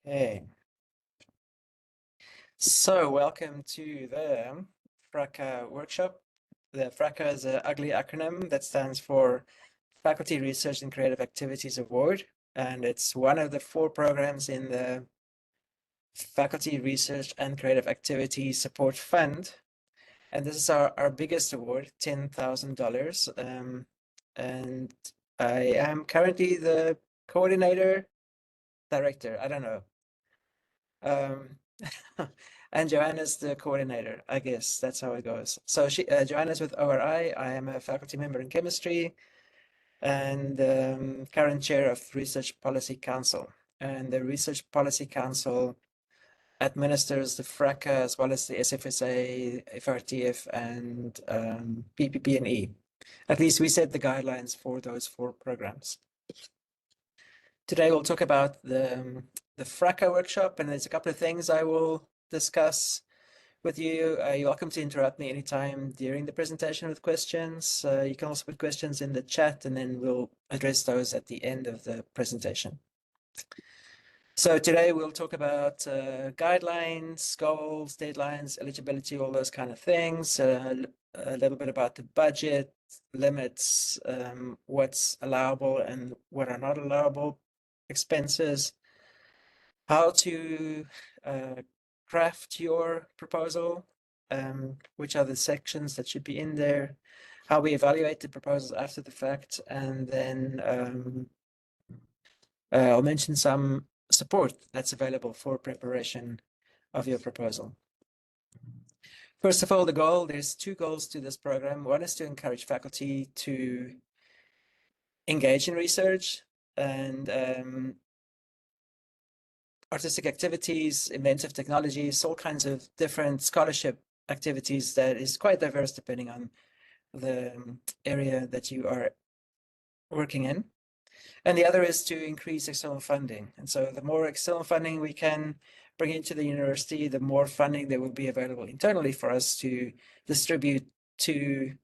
Hey, so welcome to the FRACAA Workshop. The FRACAA is an ugly acronym that stands for Faculty Research and Creative Activities Award, and it's one of the four programs in the Faculty Research and Creative Activities Support Fund. And this is our biggest award, $10,000. And I am currently the coordinator, director, I don't know. Um, and Joanna's the coordinator, I guess that's how it goes. So Joanna's with ORI. I am a faculty member in chemistry and current chair of Research Policy Council. And the Research Policy Council administers the FRACAA as well as the SFSA, FRTF, and PPP&E. At least we set the guidelines for those four programs. Today we'll talk about the FRACAA workshop, and there's a couple of things I will discuss with you. You're welcome to interrupt me anytime during the presentation with questions. You can also put questions in the chat, and then we'll address those at the end of the presentation. So today we'll talk about guidelines, goals, deadlines, eligibility, all those kind of things. A little bit about the budget, limits, what's allowable and what are not allowable expenses, how to craft your proposal, which are the sections that should be in there, how we evaluate the proposals after the fact, and then I'll mention some support that's available for preparation of your proposal. First of all, the goal, there's two goals to this program. One is to encourage faculty to engage in research and artistic activities, inventive technologies, all kinds of different scholarship activities that is quite diverse depending on the area that you are working in. And the other is to increase external funding. And so the more external funding we can bring into the university, the more funding there will be available internally for us to distribute to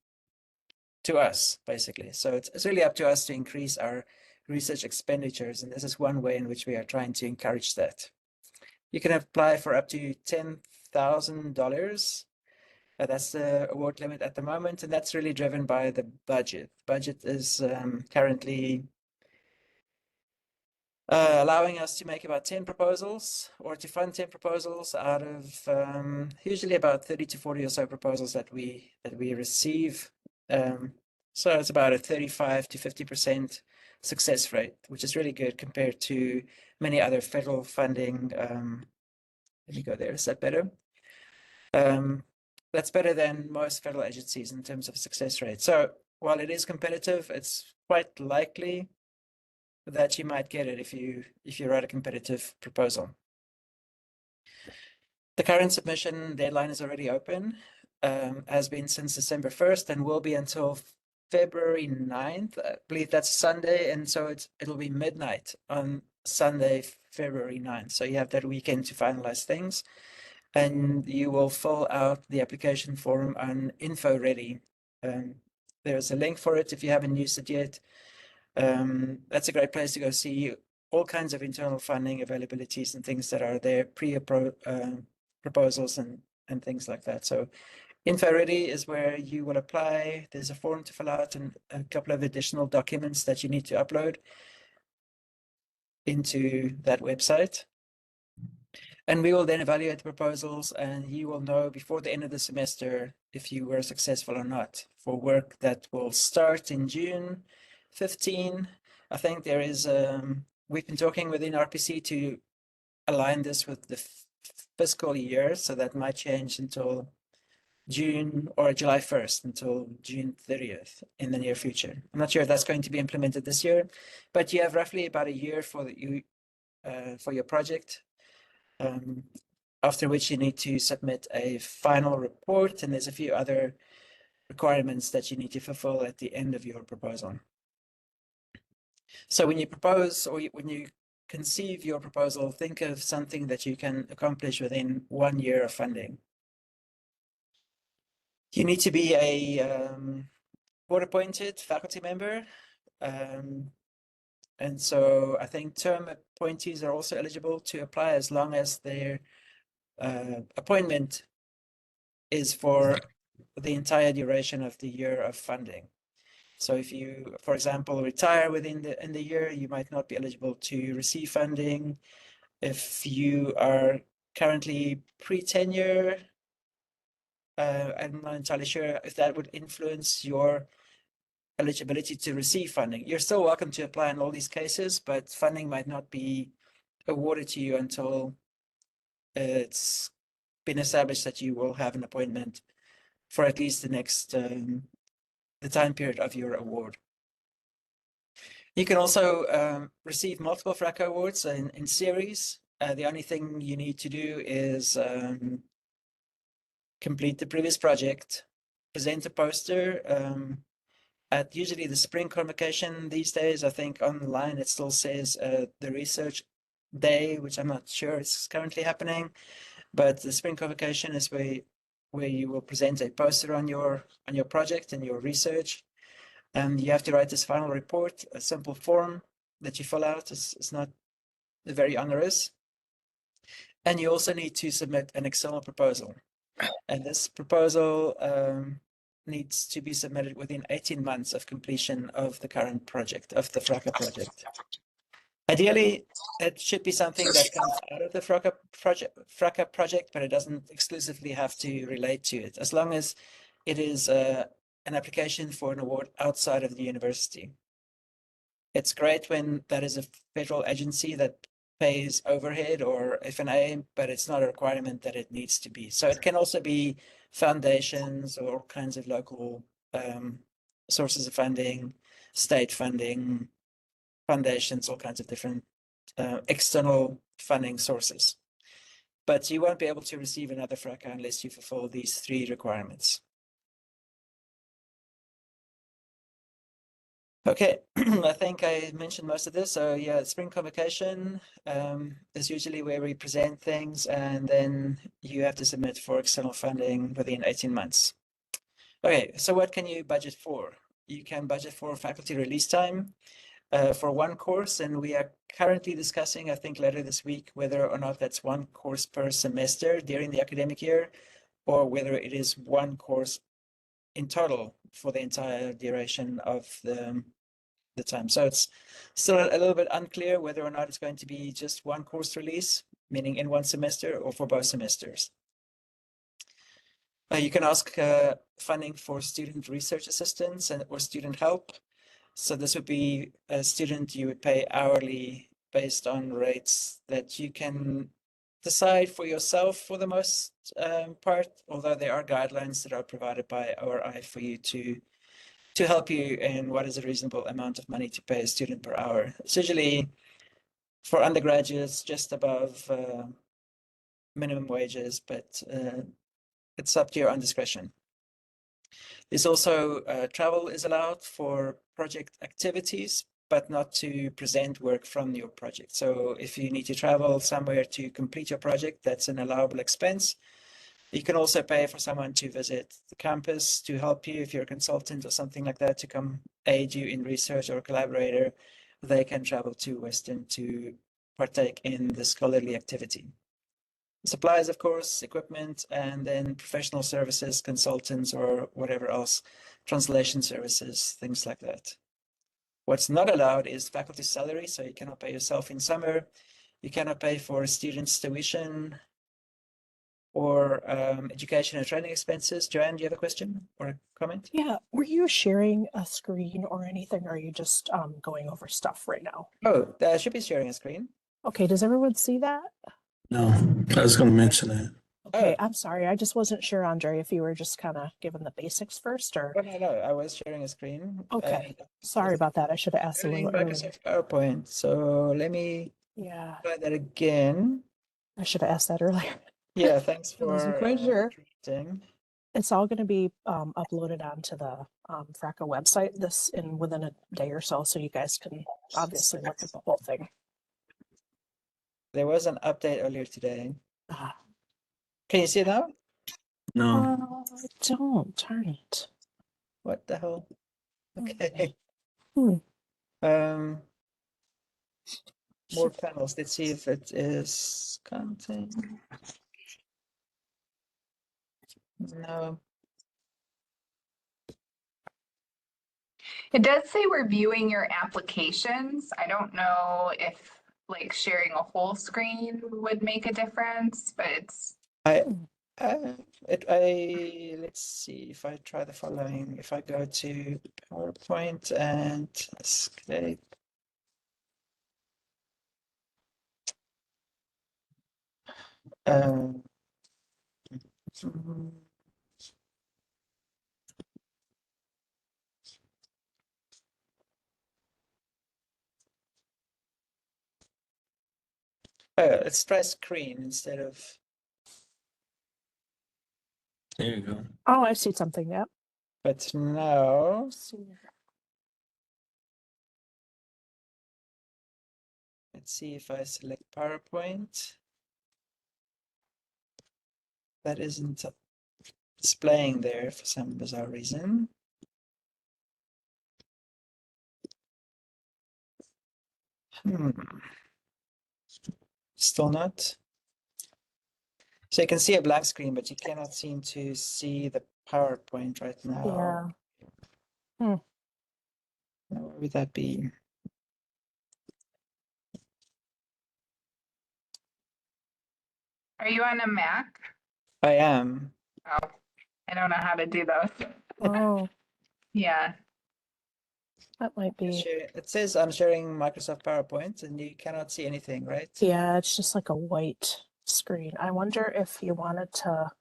us, basically. So it's really up to us to increase our research expenditures. And this is one way in which we are trying to encourage that. You can apply for up to $10,000. That's the award limit at the moment, and that's really driven by the budget. Budget is currently allowing us to make about 10 proposals or to fund 10 proposals out of usually about 30 to 40 or so proposals that we receive. So it's about a 35 to 50% success rate, which is really good compared to many other federal funding. Let me go there. Is that better? That's better than most federal agencies in terms of success rate. So while it is competitive, it's quite likely that you might get it if you write a competitive proposal. The current submission deadline is already open, has been since December 1st and will be until February 9th. I believe that's Sunday, and so it'll be midnight on Sunday, February 9th. So you have that weekend to finalize things, and you will fill out the application form on InfoReady. There's a link for it if you haven't used it yet. That's a great place to go see all kinds of internal funding availabilities and things that are there, proposals and things like that. So InfoReady is where you will apply. There's a form to fill out and a couple of additional documents that you need to upload into that website. And we will then evaluate the proposals, and you will know before the end of the semester if you were successful or not for work that will start in June 15. I think there is, we've been talking within RPC to align this with the fiscal year, so that might change until June or July 1st until June 30th in the near future. I'm not sure if that's going to be implemented this year, but you have roughly about a year for your project. After which you need to submit a final report, and there's a few other requirements that you need to fulfill at the end of your proposal. So when you propose or when you conceive your proposal, think of something that you can accomplish within 1 year of funding. You need to be a board-appointed faculty member, And so I think term appointees are also eligible to apply as long as their appointment is for the entire duration of the year of funding. So if you, for example, retire within the year, you might not be eligible to receive funding. If you are currently pre-tenure, I'm not entirely sure if that would influence your eligibility to receive funding. You're still welcome to apply in all these cases, but funding might not be awarded to you until it's been established that you will have an appointment for at least the next the time period of your award. You can also receive multiple FRACAA awards in series. The only thing you need to do is complete the previous project, present a poster at usually the spring convocation these days. I think online it still says the research day, which I'm not sure is currently happening, but the spring convocation is where you will present a poster on your project and your research. And you have to write this final report, a simple form that you fill out. It's not very onerous. And you also need to submit an external proposal. And this proposal needs to be submitted within 18 months of completion of the current project, of the FRACAA project. Ideally, it should be something that comes out of the FRACAA project, but it doesn't exclusively have to relate to it, as long as it is an application for an award outside of the university. It's great when that is a federal agency that pays overhead or F&A, but it's not a requirement that it needs to be. So it can also be foundations or all kinds of local sources of funding, state funding, foundations, all kinds of different external funding sources. But you won't be able to receive another FRACAA unless you fulfill these 3 requirements. Okay, I think I mentioned most of this. So yeah, spring convocation is usually where we present things, and then you have to submit for external funding within 18 months. Okay, so what can you budget for? You can budget for faculty release time for one course, and we are currently discussing, I think later this week, whether or not that's one course per semester during the academic year, or whether it is one course in total for the entire duration of the time. So it's still a little bit unclear whether or not it's going to be just one course release, meaning in one semester, or for both semesters. You can ask funding for student research assistance or student help. So this would be a student you would pay hourly based on rates that you can decide for yourself for the most part, although there are guidelines that are provided by ORI for you to help you in what is a reasonable amount of money to pay a student per hour. It's usually for undergraduates just above minimum wages, but it's up to your own discretion. There's also travel is allowed for project activities, but not to present work from your project. So if you need to travel somewhere to complete your project, that's an allowable expense. You can also pay for someone to visit the campus to help you if you're a consultant or something like that to come aid you in research, or a collaborator. They can travel to Western to partake in the scholarly activity. Supplies, of course, equipment, and then professional services, consultants, or whatever else, translation services, things like that. What's not allowed is faculty salary, so you cannot pay yourself in summer. You cannot pay for students' tuition or education and training expenses. Joanne, do you have a question or a comment? Yeah, were you sharing a screen or anything? Or are you just going over stuff right now? Oh, I should be sharing a screen. Okay, does everyone see that? No, I was going to mention that. Okay, Oh. I'm sorry. I just wasn't sure, Andre, if you were just kind of giving the basics first or. Oh, no, I was sharing a screen. Okay, sorry about that. I should have asked a little earlier. Microsoft PowerPoint. So let me try that again. I should have asked that earlier. Yeah, thanks I wasn't for quite sure. correcting. It's all going to be uploaded onto the FRACAA website within a day or so you guys can obviously look at the whole thing. There was an update earlier today. Can you see it now? No. Don't turn it. What the hell? Okay. Hmm. more panels. Let's see if it is content. No. It does say we're viewing your applications. I don't know if like sharing a whole screen would make a difference, but it's Let's see if I try the following. If I go to PowerPoint and escape. Um, let's try screen instead of. There you go. Oh, I see something. Yep. But now, let's see if I select PowerPoint. That isn't displaying there for some bizarre reason. Still not. So you can see a blank screen, but you cannot seem to see the PowerPoint right now. Yeah. Now, what would that be? Are you on a Mac? I am. Oh, I don't know how to do those. Oh, Yeah. that might be. It says I'm sharing Microsoft PowerPoint and you cannot see anything, right? Yeah, it's just like a white screen. I wonder if you wanted to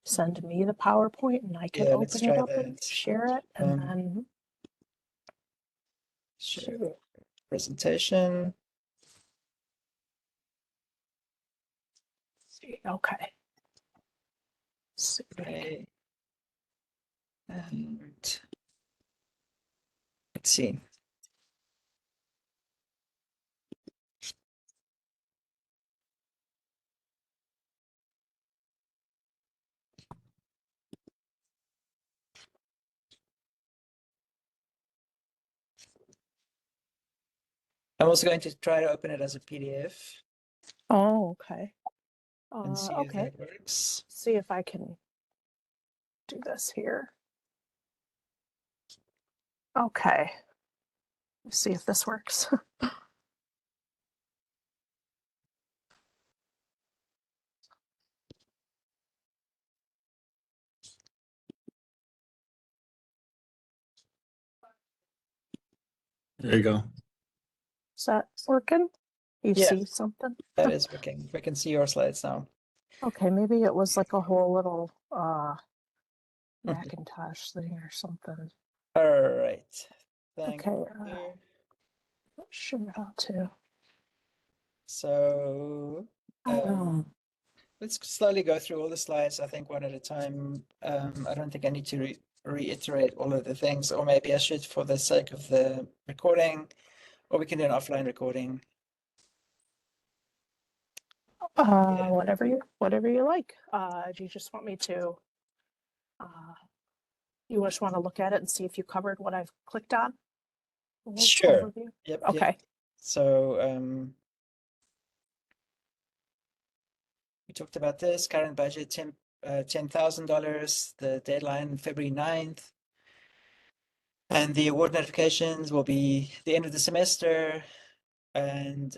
send me the PowerPoint and I could Yeah, let's open it try up and that. share it and Um, then Share presentation. see. Okay. See. Okay. And let's see. I'm also going to try to open it as a PDF Oh, okay. and see if Okay. that works. See if I can do this here. Okay. Let's see if this works. There you go. Is that working? You Yeah. see something? That is working. We can see your slides now. Okay, maybe it was like a whole little Macintosh thing or something. All right. Thank Okay, you. not sure how to. So let's slowly go through all the slides, I think one at a time. I don't think I need to reiterate all of the things, or maybe I should for the sake of the recording, or we can do an offline recording. Yeah. Whatever you like. Do you just want me to you just want to look at it and see if you covered what I've clicked on? A little Sure. overview? Yep. Okay. Yep. So we talked about this current budget, $10,000, the deadline February 9th. And the award notifications will be the end of the semester. And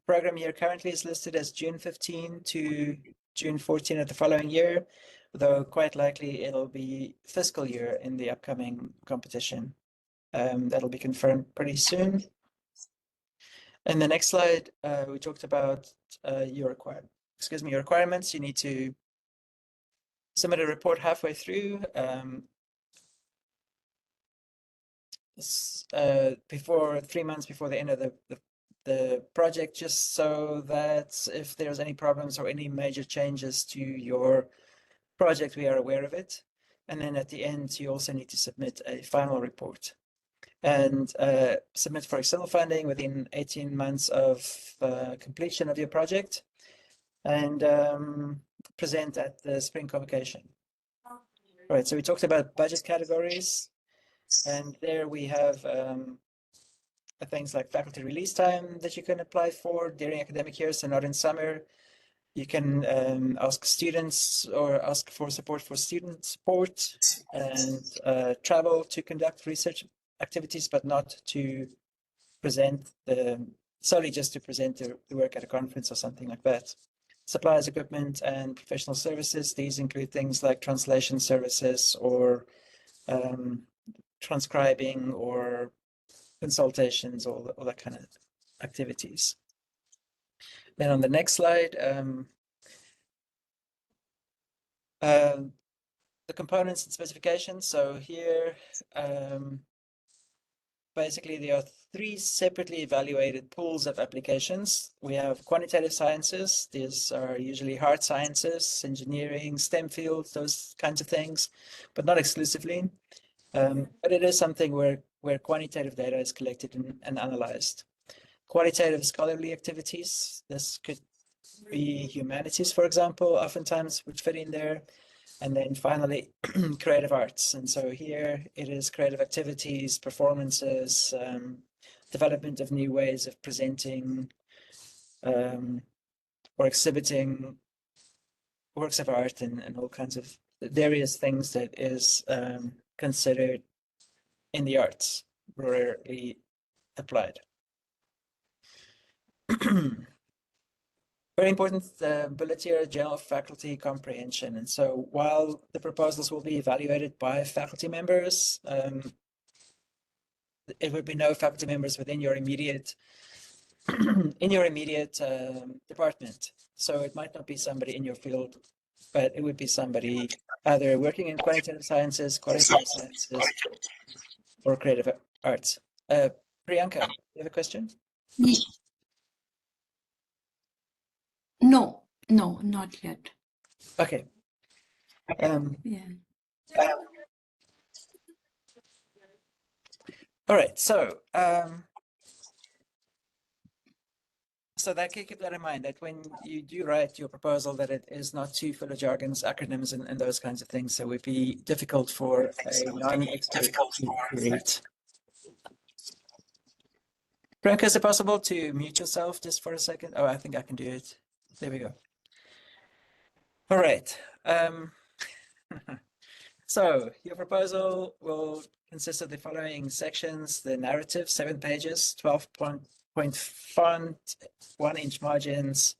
program year currently is listed as June 15 to June 14 of the following year, though quite likely it'll be fiscal year in the upcoming competition. That'll be confirmed pretty soon. And the next slide, we talked about your requirements. You need to submit a report halfway through. Before 3 months before the end of the project, just so that if there's any problems or any major changes to your project, we are aware of it. And then at the end, you also need to submit a final report and submit for external funding within 18 months of completion of your project, and present at the spring convocation. All right, so we talked about budget categories. And there we have things like faculty release time that you can apply for during academic years, so not in summer. You can ask students or ask for support for student support and travel to conduct research activities, but not to present solely just to present the work at a conference or something like that. Supplies, equipment, and professional services. These include things like translation services or transcribing or consultations, all that kind of activities. Then on the next slide, the components and specifications. So here, basically there are 3 separately evaluated pools of applications. We have quantitative sciences. These are usually hard sciences, engineering, STEM fields, those kinds of things, but not exclusively. But it is something where quantitative data is collected and analyzed. Qualitative scholarly activities. This could be humanities, for example, oftentimes would fit in there. And then finally, creative arts. And so here it is creative activities, performances, development of new ways of presenting or exhibiting works of art and all kinds of various things that is considered in the arts, rarely applied. Very important bullet here, general faculty comprehension. And so while the proposals will be evaluated by faculty members, it would be no faculty members within your immediate department. So it might not be somebody in your field, but it would be somebody either working in quantitative sciences, qualitative sciences, or creative arts. Priyanka, you have a question? No, not yet. Okay. Yeah. All right. So, so that keep that in mind, that when you do write your proposal, that it is not too full of jargons, acronyms, and those kinds of things. So it would be difficult for a non-expert to create. Priyanka, is it possible to mute yourself just for a second? Oh, I think I can do it. There we go. All right. So your proposal will consist of the following sections: the narrative, 7 pages, 12-point font, 1-inch margins,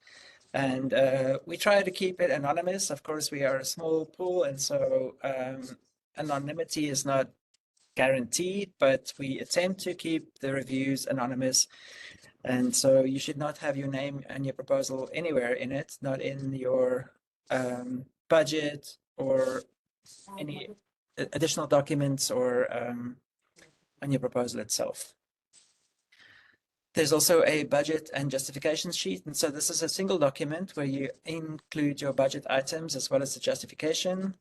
and we try to keep it anonymous. Of course, we are a small pool, and so anonymity is not guaranteed, but we attempt to keep the reviews anonymous. And so you should not have your name and your proposal anywhere in it, not in your budget or any additional documents or on your proposal itself. There's also a budget and justification sheet. And so this is a single document where you include your budget items as well as the justification.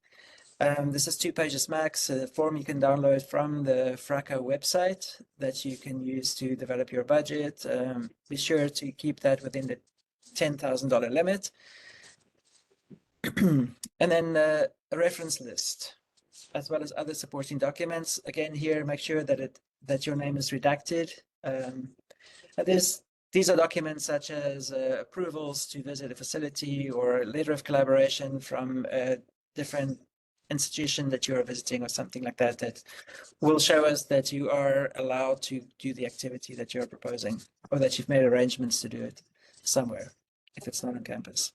This is 2 pages max, a form you can download from the FRACAA website that you can use to develop your budget. Be sure to keep that within the $10,000 limit. And then a reference list, as well as other supporting documents. Again, here, make sure that your name is redacted. And these are documents such as approvals to visit a facility or a letter of collaboration from a different institution that you are visiting or something like that, that will show us that you are allowed to do the activity that you're proposing, or that you've made arrangements to do it somewhere if it's not on campus.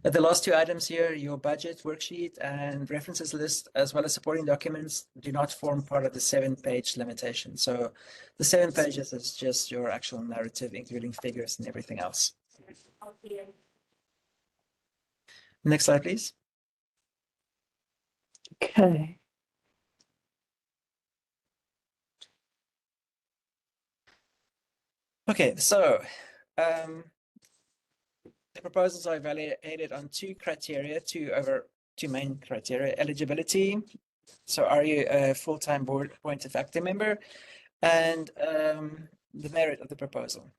The last 2 items here, your budget worksheet and references list, as well as supporting documents, do not form part of the 7-page limitation. So the 7 pages is just your actual narrative, including figures and everything else. Next slide, please. Okay. Okay, so the proposals are evaluated on 2 criteria, 2 main criteria: eligibility. So are you a full-time board appointed faculty member? And the merit of the proposal.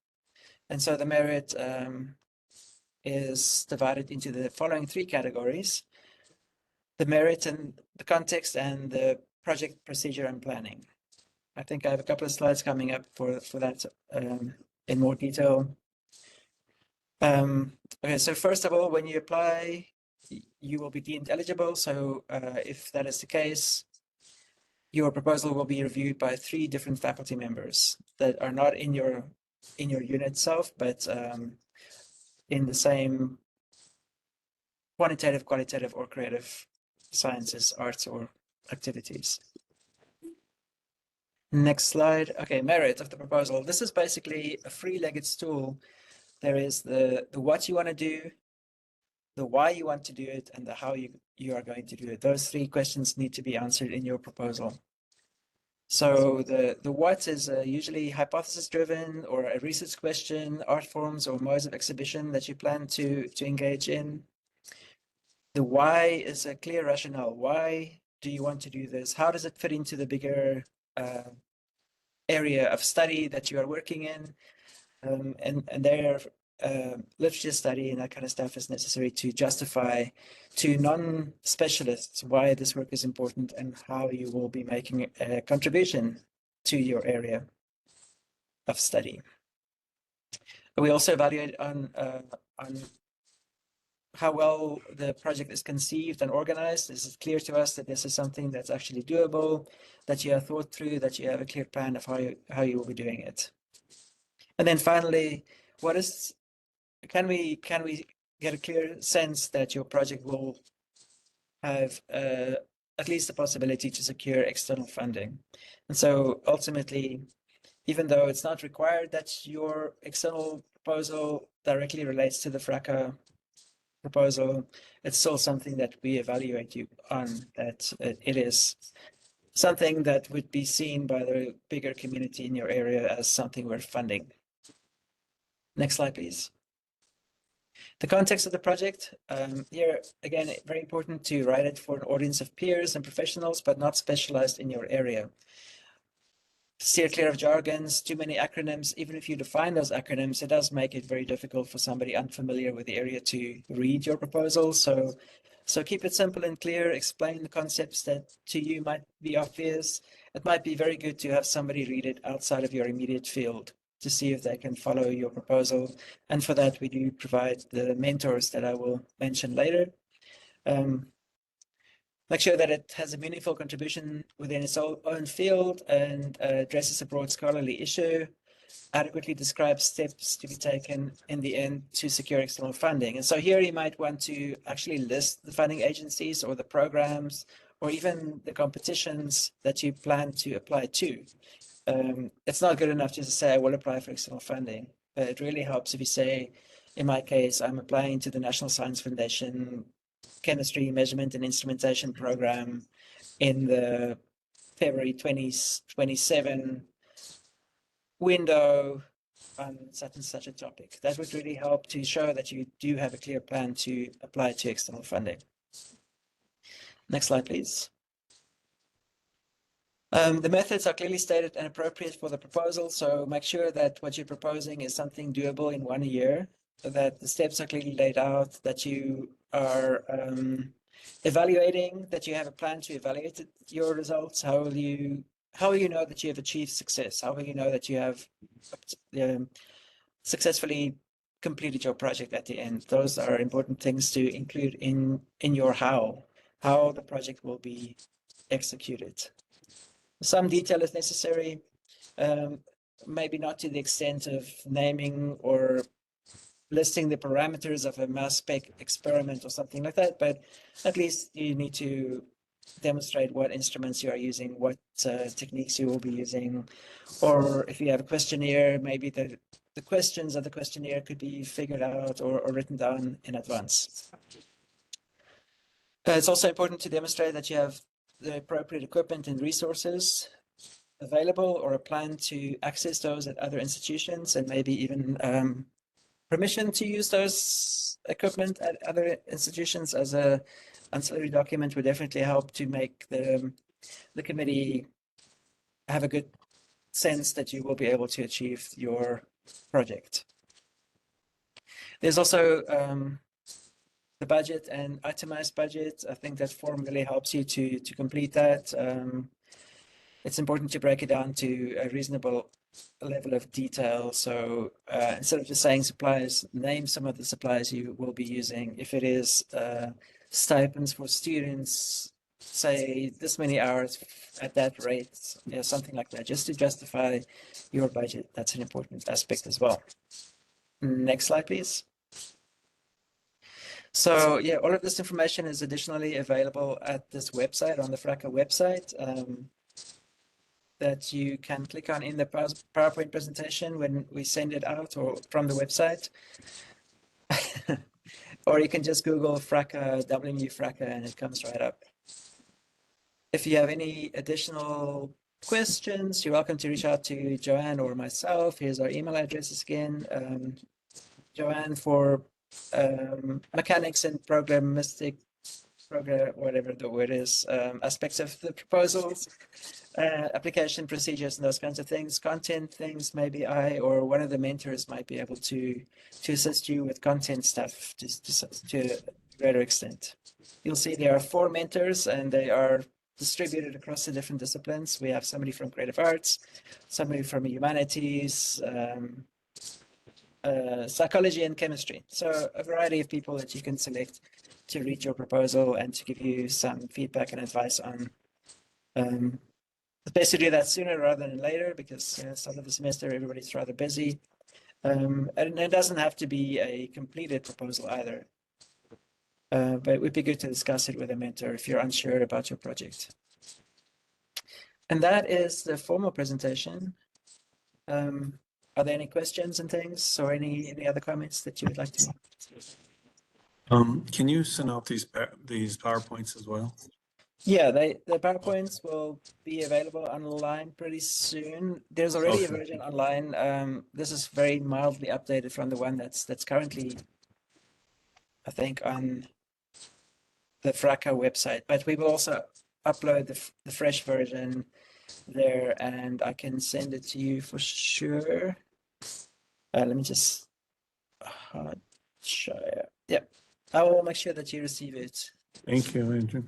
And so the merit is divided into the following 3 categories: the merit and the context and the project procedure and planning. I think I have a couple of slides coming up for that in more detail. Okay, so first of all, when you apply, you will be deemed eligible. So if that is the case, your proposal will be reviewed by 3 different faculty members that are not in your unit itself, but in the same quantitative, qualitative, or creative sciences, arts, or activities. Next slide. Okay, merit of the proposal. This is basically a three-legged stool. There is the what you want to do, the why you want to do it, and the how you are going to do it. Those 3 questions need to be answered in your proposal. So the what is usually hypothesis driven or a research question, art forms or modes of exhibition that you plan to engage in. The why is a clear rationale. Why do you want to do this? How does it fit into the bigger area of study that you are working in? And there literature study and that kind of stuff is necessary to justify to non-specialists why this work is important and how you will be making a contribution to your area of study. We also evaluate on how well the project is conceived and organized. Is it clear to us that this is something that's actually doable, that you have thought through, that you have a clear plan of how you will be doing it? And then finally, can we get a clear sense that your project will have at least the possibility to secure external funding? And so ultimately, even though it's not required that your external proposal directly relates to the FRACAA proposal, it's still something that we evaluate you on, that it is something that would be seen by the bigger community in your area as something worth funding. Next slide, please. The context of the project, here, again, very important to write it for an audience of peers and professionals, but not specialized in your area. Steer clear of jargons, too many acronyms. Even if you define those acronyms, it does make it very difficult for somebody unfamiliar with the area to read your proposal. So keep it simple and clear, explain the concepts that to you might be obvious. It might be very good to have somebody read it outside of your immediate field to see if they can follow your proposal. And for that, we do provide the mentors that I will mention later. Make sure that it has a meaningful contribution within its own field and addresses a broad scholarly issue, adequately describes steps to be taken in the end to secure external funding. And so here you might want to actually list the funding agencies or the programs or even the competitions that you plan to apply to. It's not good enough just to say, I will apply for external funding, but it really helps if you say, in my case, I'm applying to the National Science Foundation Chemistry Measurement and Instrumentation Program in the February 2027 window on such and such a topic. That would really help to show that you do have a clear plan to apply to external funding. Next slide, please. The methods are clearly stated and appropriate for the proposal, so make sure that what you're proposing is something doable in 1 year, that the steps are clearly laid out, that you are evaluating, that you have a plan to evaluate your results. How will you know that you have achieved success? How will you know that you have successfully completed your project at the end? Those are important things to include in your how the project will be executed. Some detail is necessary, maybe not to the extent of naming or listing the parameters of a mass spec experiment or something like that, but at least you need to demonstrate what instruments you are using, what techniques you will be using, or if you have a questionnaire, maybe the questions of the questionnaire could be figured out or written down in advance. It's also important to demonstrate that you have the appropriate equipment and resources available or a plan to access those at other institutions and maybe even permission to use those equipment at other institutions as a ancillary document would definitely help to make the committee have a good sense that you will be able to achieve your project. There's also the budget and itemized budget. I think that form really helps you to complete that. it's important to break it down to a reasonable level of detail. So instead of just saying suppliers, name some of the suppliers you will be using. If it is stipends for students, say this many hours at that rate, something like that, just to justify your budget. That's an important aspect as well. Next slide, please. So yeah, all of this information is additionally available at this website, on the FRACAA website, that you can click on in the PowerPoint presentation when we send it out, or from the website. Or you can just Google FRACAA, WMU FRACAA, and it comes right up. If you have any additional questions, you're welcome to reach out to Joanne or myself. Here's our email addresses again. Joanne for mechanics and programmistic, whatever the word is, aspects of the proposals, application procedures and those kinds of things. Content things, maybe I or one of the mentors might be able to assist you with content stuff to a greater extent. You'll see there are 4 mentors, and they are distributed across the different disciplines. We have somebody from creative arts, somebody from humanities, psychology and chemistry. So a variety of people that you can select to read your proposal and to give you some feedback and advice on. It's best to do that sooner rather than later, because start of the semester everybody's rather busy. And it doesn't have to be a completed proposal either. But it would be good to discuss it with a mentor if you're unsure about your project. And that is the formal presentation. Are there any questions and things, or any other comments that you would like to make? Can you send out these PowerPoints as well? Yeah, the PowerPoints will be available online pretty soon. There's already a version online. This is very mildly updated from the one that's currently, I think, on the FRACAA website. But we will also upload the fresh version there, and I can send it to you for sure. Let me just share. Yep, I will make sure that you receive it. Thank you, Andrew.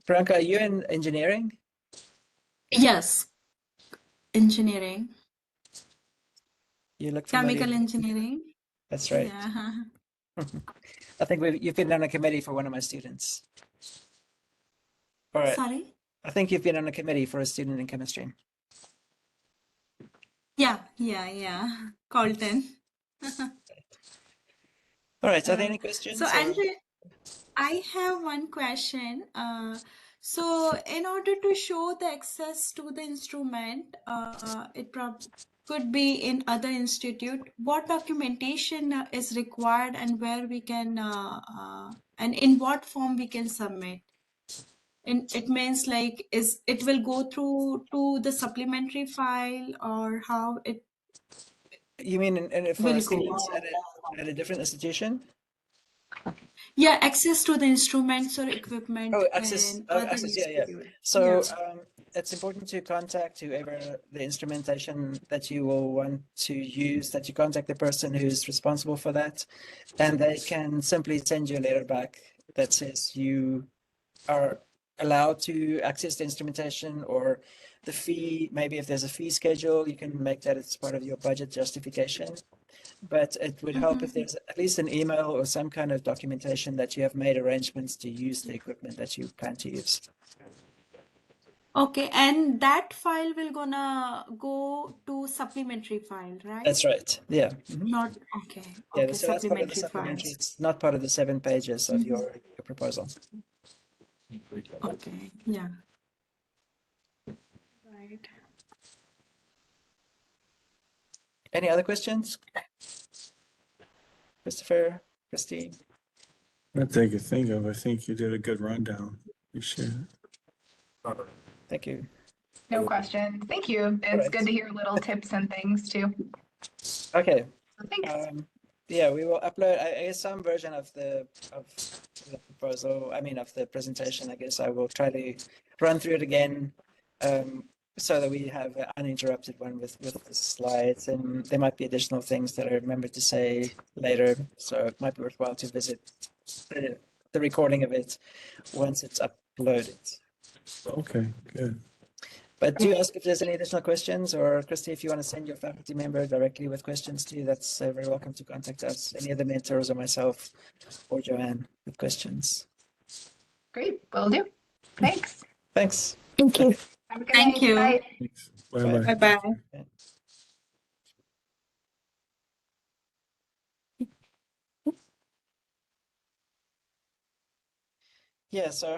Priyanka, are you in engineering? Yes. Engineering. You look familiar. Chemical engineering. That's right. Yeah. I think you've been on a committee for one of my students. All right. Sorry? I think you've been on a committee for a student in chemistry. Yeah. Colton. All right. Are there any questions? So, Andrew, I have one question. So, in order to show the access to the instrument, it could be in other institute. What documentation is required, and where we can, and in what form we can submit? And it means like, it will go through to the supplementary file, or how it? You mean for Will students go. at a different institution? Yeah, access to the instruments or equipment. Oh, access. In Oh, other access. Yeah. institute. So Yeah. it's important to contact whoever the instrumentation that you will want to use, that you contact the person who's responsible for that, and they can simply send you a letter back that says you are allowed to access the instrumentation, or the fee. Maybe if there's a fee schedule, you can make that as part of your budget justification. But it would help if there's at least an email or some kind of documentation that you have made arrangements to use the equipment that you plan to use. Okay, and that file will gonna go to supplementary file, right? That's right. Yeah. Not okay. Yeah. Okay, So that's part of the supplementary supplementary. files. It's not part of the 7 pages of your proposal. Okay, yeah. Right. Any other questions? Christopher, Christine? Not that I could think of. I think you did a good rundown. Appreciate it. Thank you. No question. Thank you. It's good to hear little tips and things too. Okay. So thanks. Yeah, we will upload, I guess, some version of the proposal. I mean, of the presentation. I guess I will try to run through it again, so that we have an uninterrupted one with the slides, and there might be additional things that I remember to say later. So it might be worthwhile to visit the recording of it once it's load it. Okay, good. But do ask if there's any additional questions, or Christy, if you want to send your faculty member directly with questions too, that's very welcome to contact us, any of the mentors or myself or Joanne with questions. Great, will do. Thanks. Thanks. Thank you. Have a good Thank night. you. Bye. Thanks. Bye-bye. Bye bye. Yeah, so